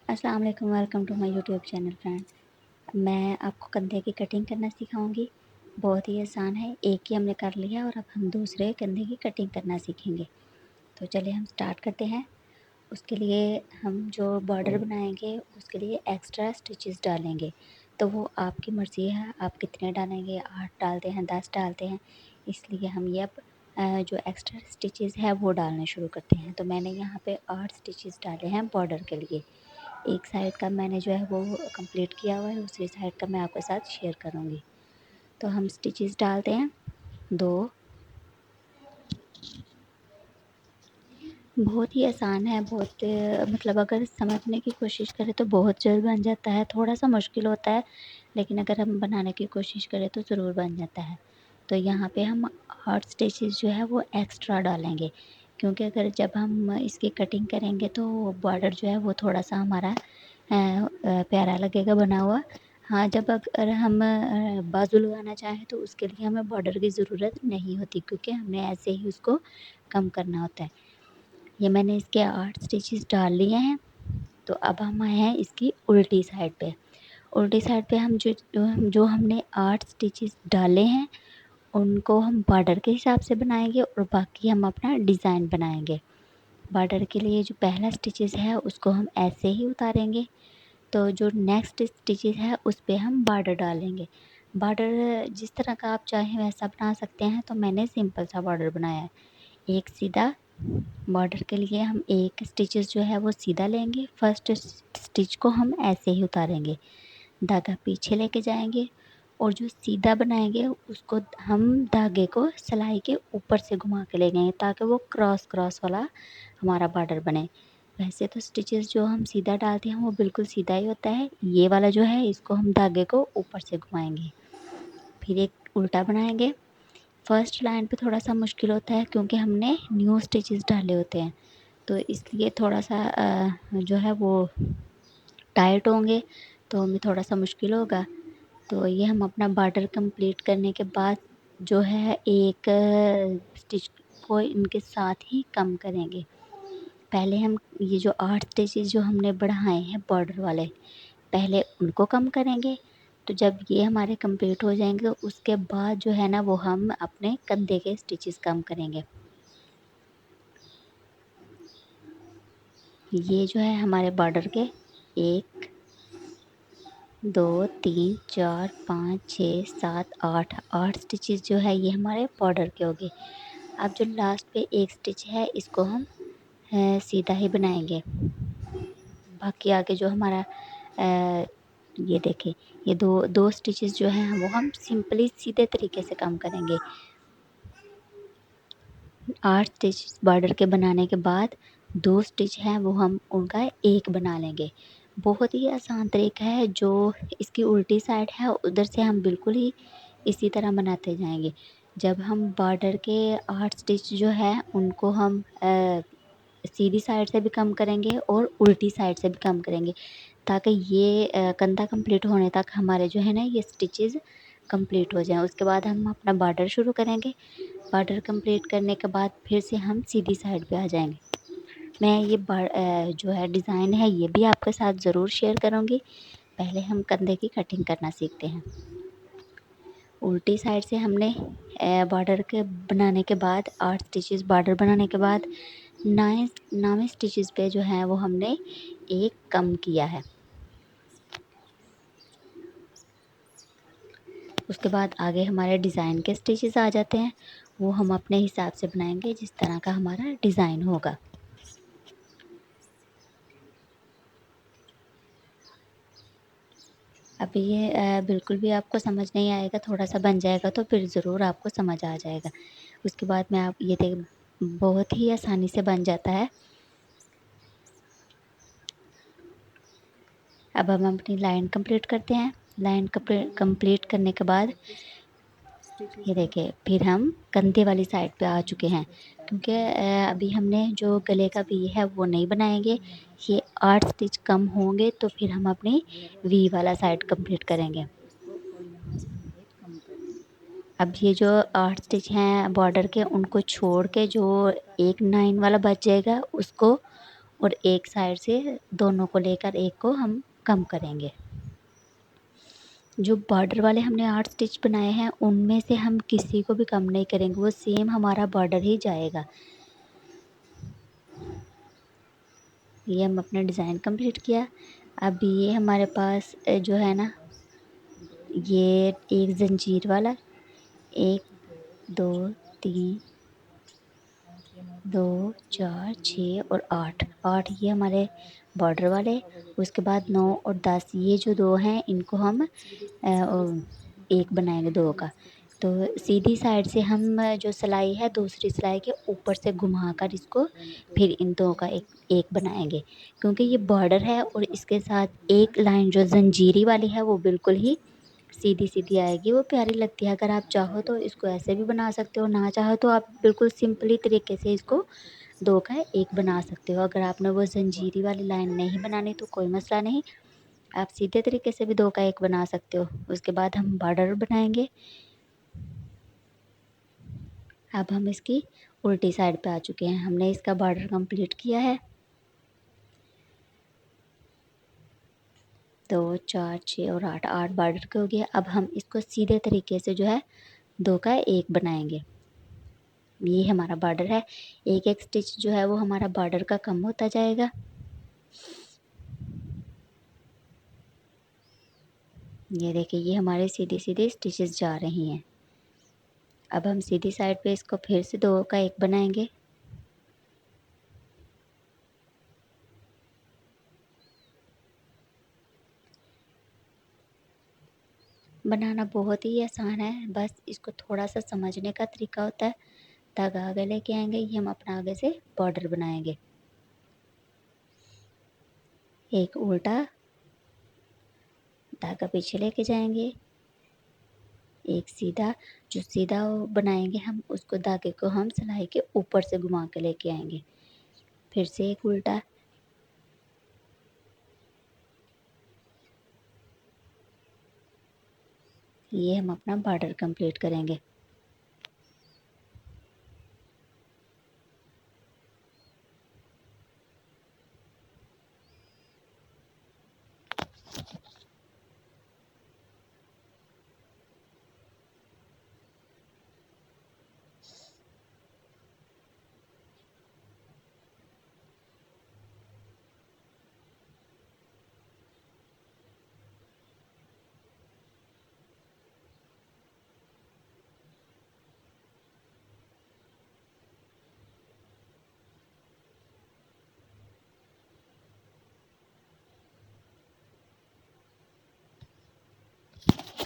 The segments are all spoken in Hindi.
अस्सलाम वालेकुम, welcome to my YouTube channel friend. मैं आपको कंधे की कटिंग करना सिखाऊंगी। बहुत ही आसान है, एक ही हमने कर लिया और अब हम दूसरे कंधे की कटिंग करना सीखेंगे। तो चलिए हम स्टार्ट करते हैं। उसके लिए हम जो बॉर्डर बनाएंगे उसके लिए एक्स्ट्रा स्टिचेस डालेंगे। तो वो आपकी मर्ज़ी है, आप कितने डालेंगे, 8 डालते हैं, 10 डालते हैं। इसलिए हम ये अब जो एक्स्ट्रा स्टिचेस है वो डालने शुरू करते हैं। तो मैंने यहाँ पे 8 स्टिचेस डाले हैं बॉर्डर के लिए। एक साइड का मैंने जो है वो कंप्लीट किया हुआ है, दूसरी साइड का मैं आपके साथ शेयर करूँगी। तो हम स्टिचेस डालते हैं 2। बहुत ही आसान है, बहुत मतलब अगर समझने की कोशिश करें तो बहुत जल्द बन जाता है। थोड़ा-सा मुश्किल होता है, लेकिन अगर हम बनाने की कोशिश करें तो ज़रूर बन जाता है। तो यहाँ पे हम 8 स्टिचेस जो है वो एक्स्ट्रा डालेंगे, क्योंकि अगर जब हम इसकी कटिंग करेंगे तो बॉर्डर जो है वो थोड़ा-सा हमारा प्यारा लगेगा बना हुआ। हाँ, जब अगर हम बाजू लगाना चाहें तो उसके लिए हमें बॉर्डर की ज़रूरत नहीं होती, क्योंकि हमने ऐसे ही उसको कम करना होता है। ये मैंने इसके 8 स्टिचेस डाल लिए हैं। तो अब हम आए हैं इसकी उल्टी साइड पे। उल्टी साइड पे हम जो हमने 8 स्टिचेस डाले हैं, उनको हम बॉर्डर के हिसाब से बनाएँगे और बाकी हम अपना डिज़ाइन बनाएँगे। बॉर्डर के लिए जो पहला स्टिचेस है उसको हम ऐसे ही उतारेंगे। तो जो नेक्स्ट स्टिचेस है उस पे हम बॉर्डर डालेंगे। बॉर्डर जिस तरह का आप चाहें वैसा बना सकते हैं, तो मैंने सिंपल सा बॉर्डर बनाया है। एक सीधा बॉर्डर के लिए हम एक स्टिचेस जो है वो सीधा लेंगे। फर्स्ट स्टिच को हम ऐसे ही उतारेंगे, धागा पीछे लेके जाएँगे और जो सीधा बनाएँगे उसको हम धागे को सिलाई के ऊपर से घुमा के ले जाएँगे, ताकि वो क्रॉस वाला हमारा बॉर्डर बने। वैसे तो स्टिचेस जो हम सीधा डालते हैं वो बिल्कुल सीधा ही होता है। ये वाला जो है इसको हम धागे को ऊपर से घुमाएँगे। फिर एक उल्टा बनाएँगे। फर्स्ट लाइन पे थोड़ा-सा मुश्किल होता है, क्योंकि हमने न्यू स्टिचेस डाले होते हैं। तो इसलिए थोड़ा-सा जो है वो टाइट होंगे, तो हमें थोड़ा-सा मुश्किल होगा। तो ये हम अपना बॉर्डर कंप्लीट करने के बाद जो है एक स्टिच को इनके साथ ही कम करेंगे। पहले हम ये जो 8 स्टिचेस जो हमने बढ़ाए हैं बॉर्डर वाले, पहले उनको कम करेंगे। तो जब ये हमारे कंप्लीट हो जाएँगे उसके बाद जो है ना वो हम अपने कंधे के स्टिचेस कम करेंगे। ये जो है हमारे बॉर्डर के 1, 2, 3, 4, 5, 6, 7, 8 स्टिचेस जो है ये हमारे बॉर्डर के हो गए। अब जो लास्ट पे एक स्टिच है इसको हम सीधा ही बनाएँगे। बाकी आगे जो हमारा ये देखिए, ये 2 स्टिचेस जो हैं वो हम सिंपली सीधे तरीके से कम करेंगे। 8 स्टिच बॉर्डर के बनाने के बाद 2 स्टिच हैं वो हम उनका एक बना लेंगे। बहुत ही आसान तरीका है। जो इसकी उल्टी साइड है उधर से हम बिल्कुल ही इसी तरह बनाते जाएँगे। जब हम बॉर्डर के 8 स्टिच जो है उनको हम सीधी साइड से भी कम करेंगे और उल्टी साइड से भी कम करेंगे, ताकि ये कंधा कंप्लीट होने तक हमारे जो है ना ये स्टिचेस कंप्लीट हो जाएँ। उसके बाद हम अपना बॉर्डर शुरू करेंगे। बॉर्डर कंप्लीट करने के बाद फिर से हम सीधी साइड पे आ जाएँगे। मैं ये जो है डिज़ाइन है ये भी आपके साथ ज़रूर शेयर करूँगी। पहले हम कंधे की कटिंग करना सीखते हैं। उल्टी साइड से हमने बॉर्डर के बनाने के बाद 8 स्टिचेस बॉर्डर बनाने के बाद 9वें स्टिचेस पे जो है वो हमने एक कम किया है। उसके बाद आगे हमारे डिज़ाइन के स्टिचेस आ जाते हैं। वो हम अपने हिसाब से बनाएँगे जिस तरह का हमारा डिज़ाइन होगा। अभी ये बिल्कुल भी आपको समझ नहीं आएगा, थोड़ा-सा बन जाएगा तो फिर ज़रूर आपको समझ आ जाएगा। उसके बाद में आप ये बहुत ही आसानी से बन जाता है। अब हम अपनी लाइन कंप्लीट करते हैं। लाइन कंप्लीट करने के बाद ये देखिए फिर हम कंधे वाली साइड पे आ चुके हैं, क्योंकि अभी हमने जो गले का वी है वो नहीं बनाएँगे। ये 8 स्टिच कम होंगे तो फिर हम अपनी वी वाला साइड कंप्लीट करेंगे। अब ये जो 8 स्टिच हैं बॉर्डर के उनको छोड़ के जो एक 9 वाला बच जाएगा उसको और एक साइड से दोनों को लेकर एक को हम कम करेंगे। जो बॉर्डर वाले हमने 8 स्टिच बनाए हैं उनमें से हम किसी को भी कम नहीं करेंगे, वो सेम हमारा बॉर्डर ही जाएगा। ये हम अपना डिज़ाइन कंप्लीट किया। अब ये हमारे पास जो है ना, ये एक ज़ंजीर वाला 1 2 3 2 4 6 और 8 ये हमारे बॉर्डर वाले। उसके बाद 9 और 10 ये जो 2 हैं इनको हम एक बनाएंगे 2 का। तो सीधी साइड से हम जो सिलाई है दूसरी सिलाई के ऊपर से घुमाकर इसको फिर इन 2 का एक बनाएंगे, क्योंकि ये बॉर्डर है और इसके साथ एक लाइन जो ज़ंजीरी वाली है वो बिल्कुल ही सीधी-सीधी आएगी, वो प्यारी लगती है। अगर आप चाहो तो इसको ऐसे भी बना सकते हो, ना चाहो तो आप बिल्कुल सिंपली तरीके से इसको 2 का 1 बना सकते हो। अगर आपने वो ज़ंजीरी वाली लाइन नहीं बनानी तो कोई मसला नहीं, आप सीधे तरीके से भी 2 का 1 बना सकते हो। उसके बाद हम बॉर्डर बनाएँगे। अब हम इसकी उल्टी साइड पे आ चुके हैं। हमने इसका बॉर्डर कंप्लीट किया है। 2 4 6 और 8 बॉर्डर के हो गए। अब हम इसको सीधे तरीके से जो है 2 का 1 बनाएँगे। ये हमारा बॉर्डर है। एक-एक स्टिच जो है वो हमारा बॉर्डर का कम होता जाएगा। ये देखिए, ये हमारे सीधे-सीधे स्टिचेस जा रही हैं। अब हम सीधी साइड पे इसको फिर से 2 का 1 बनाएँगे। बनाना बहुत ही आसान है, बस इसको थोड़ा-सा समझने का तरीका होता है। धागा आगे लेके आएँगे, ये हम अपना आगे से बॉर्डर बनाएँगे। एक उल्टा धागा पीछे लेके जाएँगे, एक सीधा, जो सीधा बनाएँगे हम उसको धागे को हम सिलाई के ऊपर से घुमा के लेके आएँगे। फिर से एक उल्टा, ये हम अपना बॉर्डर कंप्लीट करेंगे।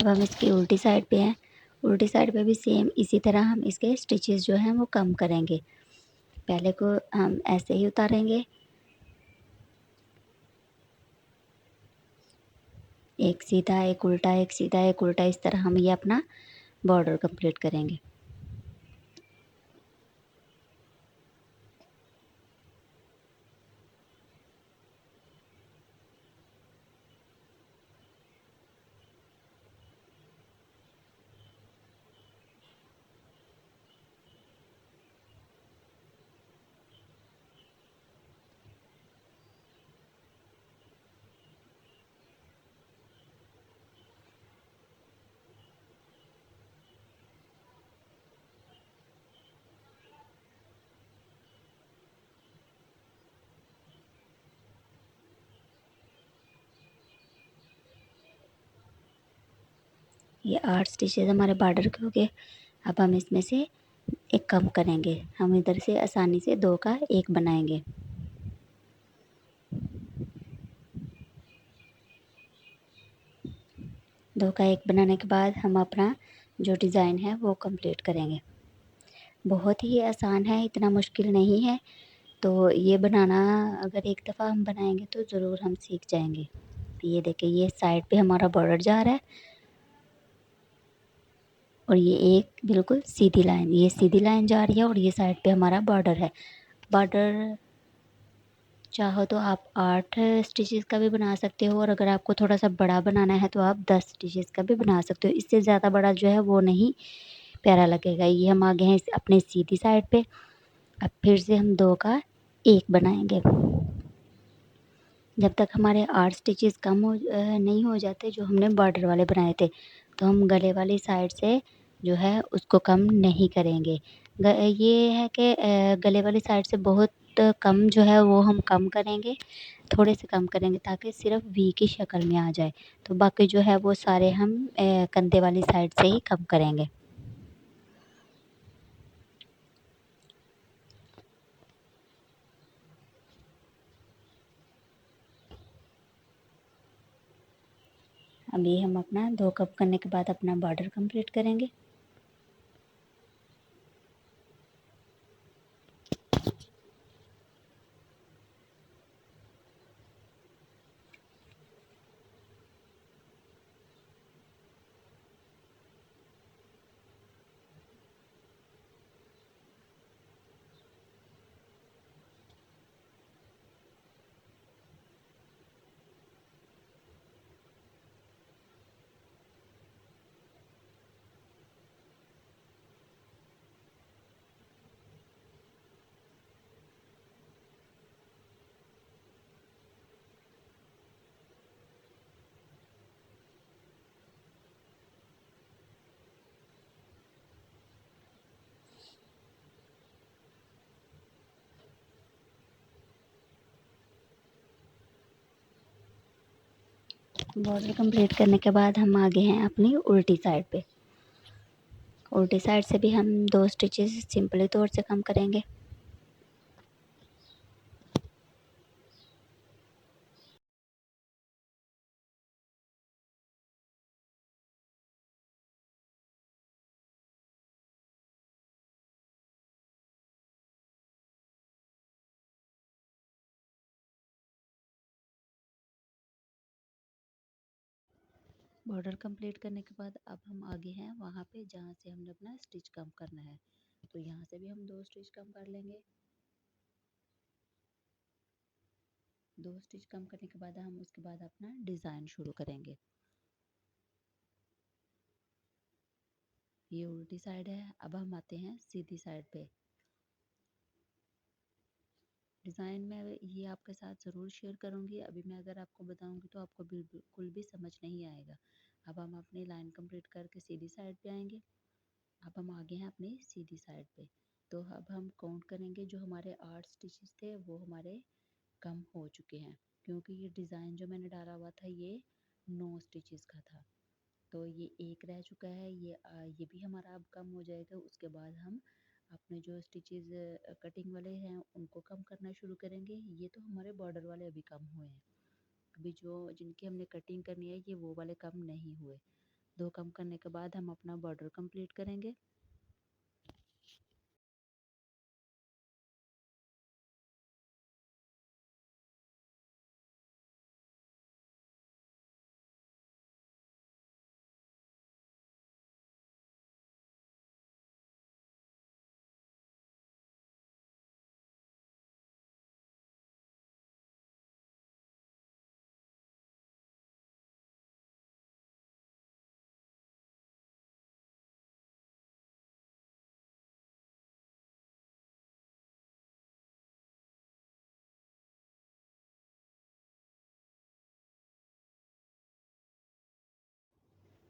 अब हम इसकी उल्टी साइड पे हैं। उल्टी साइड पे भी सेम इसी तरह हम इसके स्टिचेस जो हैं वो कम करेंगे। पहले को हम ऐसे ही उतारेंगे, एक सीधा, एक उल्टा, एक सीधा, एक उल्टा, इस तरह हम ये अपना बॉर्डर कंप्लीट करेंगे। ये 8 स्टिचेस हमारे बॉर्डर के हो गए। अब हम इसमें से एक कम करेंगे। हम इधर से आसानी से 2 का 1 बनाएँगे। 2 का 1 बनाने के बाद हम अपना जो डिज़ाइन है वो कंप्लीट करेंगे। बहुत ही आसान है, इतना मुश्किल नहीं है। तो ये बनाना अगर एक दफ़ा हम बनाएँगे तो ज़रूर हम सीख जाएँगे। ये देखिए, ये साइड पे हमारा बॉर्डर जा रहा है और ये एक बिल्कुल सीधी लाइन, ये सीधी लाइन जा रही है और ये साइड पे हमारा बॉर्डर है। बॉर्डर चाहो तो आप 8 स्टिचेस का भी बना सकते हो और अगर आपको थोड़ा-सा बड़ा बनाना है तो आप 10 स्टिचेस का भी बना सकते हो। इससे ज़्यादा बड़ा जो है वो नहीं प्यारा लगेगा। ये हम आ गए हैं अपने सीधी साइड पे। अब फिर से हम 2 का 1 बनाएँगे। जब तक हमारे 8 स्टिचेस कम नहीं हो जाते जो हमने बॉर्डर वाले बनाए थे, तो हम गले वाली साइड से जो है उसको कम नहीं करेंगे। ये है कि गले वाली साइड से बहुत कम जो है वो हम कम करेंगे, थोड़े से कम करेंगे ताकि सिर्फ़ वी की शक्ल में आ जाए। तो बाकी जो है वो सारे हम कंधे वाली साइड से ही कम करेंगे। अभी हम अपना 2 कप करने के बाद अपना बॉर्डर कंप्लीट करेंगे। बॉर्डर कंप्लीट करने के बाद हम आ गए हैं अपनी उल्टी साइड पे। उल्टी साइड से भी हम 2 स्टिचेस सिंपली तौर से कम करेंगे। बॉर्डर कंप्लीट करने के बाद अब हम आगे हैं वहाँ पे जहाँ से हमने अपना स्टिच कम करना है। तो यहाँ से भी हम 2 स्टिच कम कर लेंगे। 2 स्टिच कम करने के बाद हम उसके बाद अपना डिज़ाइन शुरू करेंगे। ये उल्टी साइड है, अब हम आते हैं सीधी साइड पे। डिज़ाइन मैं ये आपके साथ ज़रूर शेयर करूँगी, अभी मैं अगर आपको बताऊँगी तो आपको बिल्कुल भी समझ नहीं आएगा। अब हम अपनी लाइन कंप्लीट करके सीधी साइड पे आएँगे। अब हम आगे हैं अपनी सीधी साइड पे। तो अब हम काउंट करेंगे, जो हमारे 8 स्टिचेस थे वो हमारे कम हो चुके हैं, क्योंकि ये डिज़ाइन जो मैंने डाला हुआ था ये 9 स्टिचेस का था। तो ये एक रह चुका है, ये भी हमारा अब कम हो जाएगा। उसके बाद हम अपने जो स्टिचेस कटिंग वाले हैं उनको कम करना शुरू करेंगे। ये तो हमारे बॉर्डर वाले अभी कम हुए हैं, अभी जो जिनकी हमने कटिंग करनी है ये वो वाले कम नहीं हुए। 2 कम करने के बाद हम अपना बॉर्डर कंप्लीट करेंगे।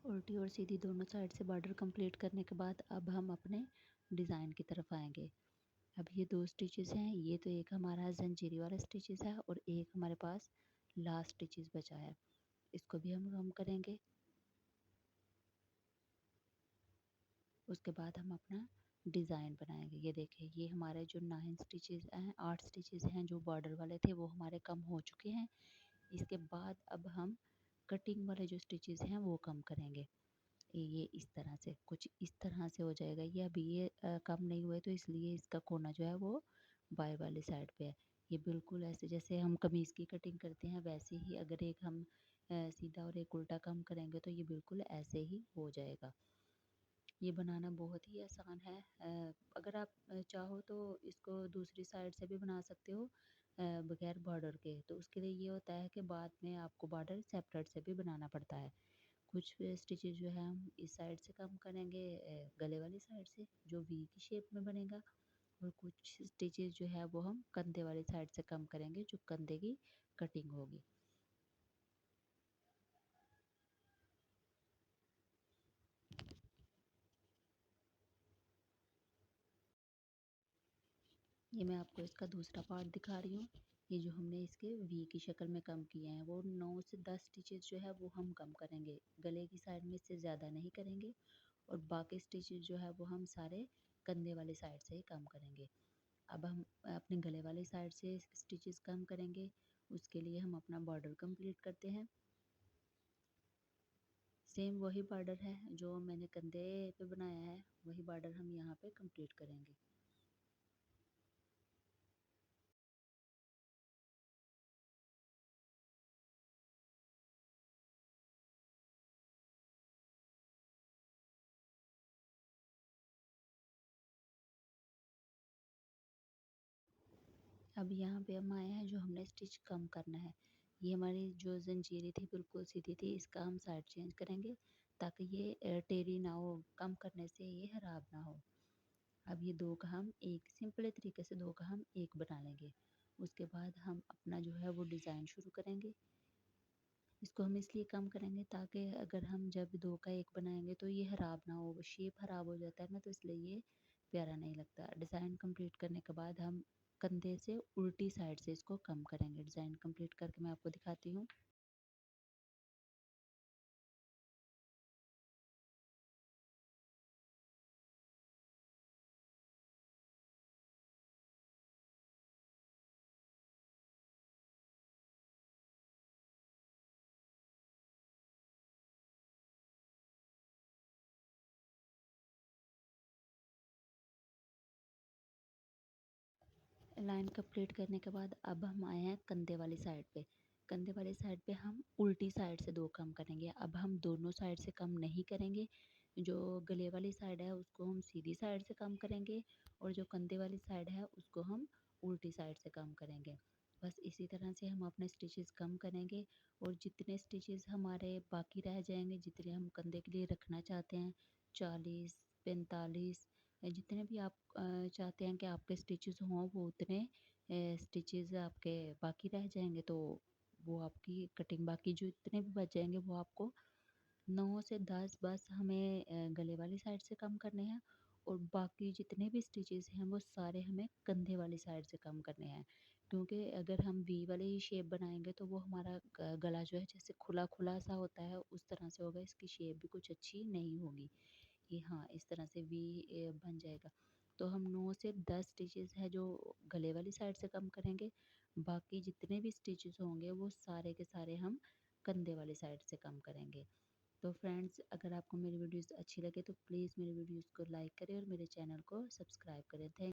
उल्टी और सीधी दोनों साइड से बॉर्डर कंप्लीट करने के बाद अब हम अपने डिज़ाइन की तरफ आएंगे। अब ये 2 स्टिचेस हैं, ये तो एक हमारा जंजीरी वाला स्टिचेस है और एक हमारे पास लास्ट स्टिचेस बचा है, इसको भी हम कम करेंगे। उसके बाद हम अपना डिज़ाइन बनाएंगे। ये देखिए, ये हमारे जो 9 स्टिचेस हैं, 8 स्टिचेस हैं जो बॉर्डर वाले थे वो हमारे कम हो चुके हैं। इसके बाद अब हम कटिंग वाले जो स्टिचेस हैं वो कम करेंगे। ये इस तरह से, कुछ इस तरह से हो जाएगा। ये अभी ये कम नहीं हुए तो इसलिए इसका कोना जो है वो बाएं वाली साइड पे है। ये बिल्कुल ऐसे जैसे हम कमीज़ की कटिंग करते हैं वैसे ही, अगर एक हम सीधा और एक उल्टा कम करेंगे तो ये बिल्कुल ऐसे ही हो जाएगा। ये बनाना बहुत ही आसान है। अगर आप चाहो तो इसको दूसरी साइड से भी बना सकते हो बगैर बॉर्डर के। तो उसके लिए ये होता है कि बाद में आपको बॉर्डर सेपरेट से भी बनाना पड़ता है। कुछ स्टिचेस जो है हम इस साइड से कम करेंगे, गले वाली साइड से जो वी की शेप में बनेगा, और कुछ स्टिचेस जो है वो हम कंधे वाली साइड से कम करेंगे जो कंधे की कटिंग होगी। ये मैं आपको इसका दूसरा पार्ट दिखा रही हूँ। ये जो हमने इसके वी की शक्ल में कम किए हैं वो 9 से 10 स्टिचेस जो है वो हम कम करेंगे, गले की साइड में इससे ज़्यादा नहीं करेंगे। और बाकी स्टिचेस जो है वो हम सारे कंधे वाली साइड से ही कम करेंगे। अब हम अपने गले वाली साइड से स्टिचेस कम करेंगे, उसके लिए हम अपना बॉर्डर कंप्लीट करते हैं। सेम वही बॉर्डर है जो मैंने कंधे पे बनाया है, वही बॉर्डर हम यहाँ पे कंप्लीट करेंगे। अब यहाँ पे हम आए हैं जो हमने स्टिच कम करना है। ये हमारी जो ज़ंजीरें थी बिल्कुल सीधी थी, इसका हम साइड चेंज करेंगे ताकि ये टेढ़ी ना हो, कम करने से ये ख़राब ना हो। अब ये 2 का हम एक सिंपल तरीके से 2 का हम 1 बना लेंगे। उसके बाद हम अपना जो है वो डिज़ाइन शुरू करेंगे। इसको हम इसलिए कम करेंगे ताकि अगर हम जब 2 का 1 बनाएँगे तो ये ख़राब ना हो, शेप ख़राब हो जाता है ना, तो इसलिए ये प्यारा नहीं लगता। डिज़ाइन कंप्लीट करने के बाद हम कंधे से उल्टी साइड से इसको कम करेंगे। डिज़ाइन कंप्लीट करके मैं आपको दिखाती हूँ। लाइन कंप्लीट करने के बाद अब हम आए हैं कंधे वाली साइड पे। कंधे वाली साइड पे हम उल्टी साइड से 2 कम करेंगे। अब हम दोनों साइड से कम नहीं करेंगे। जो गले वाली साइड है उसको हम सीधी साइड से कम करेंगे और जो कंधे वाली साइड है उसको हम उल्टी साइड से कम करेंगे। बस इसी तरह से हम अपने स्टिचेस कम करेंगे और जितने स्टिचेस हमारे बाकी रह जाएँगे, जितने हम कंधे के लिए रखना चाहते हैं, 40, 45 जितने भी आप चाहते हैं कि आपके स्टिचेस हों वो उतने स्टिचेस आपके बाकी रह जाएँगे, तो वो आपकी कटिंग बाकी जो इतने भी बच जाएँगे वो आपको 9 से 10 बस हमें गले वाली साइड से कम करने हैं और बाकी जितने भी स्टिचेस हैं वो सारे हमें कंधे वाली साइड से कम करने हैं। क्योंकि अगर हम वी वाली शेप बनाएँगे तो वो हमारा गला जो है जैसे खुला-खुला सा होता है उस तरह से होगा, इसकी शेप भी कुछ अच्छी नहीं होगी। कि हाँ, इस तरह से वी बन जाएगा। तो हम 9 से 10 स्टिचेस है जो गले वाली साइड से कम करेंगे। बाकी जितने भी स्टिचेस होंगे वो सारे के सारे हम कंधे वाली साइड से कम करेंगे। तो फ्रेंड्स, अगर आपको मेरी वीडियोज़ अच्छी लगे तो प्लीज़ मेरी वीडियोज़ को लाइक करें और मेरे चैनल को सब्सक्राइब करें। थैंक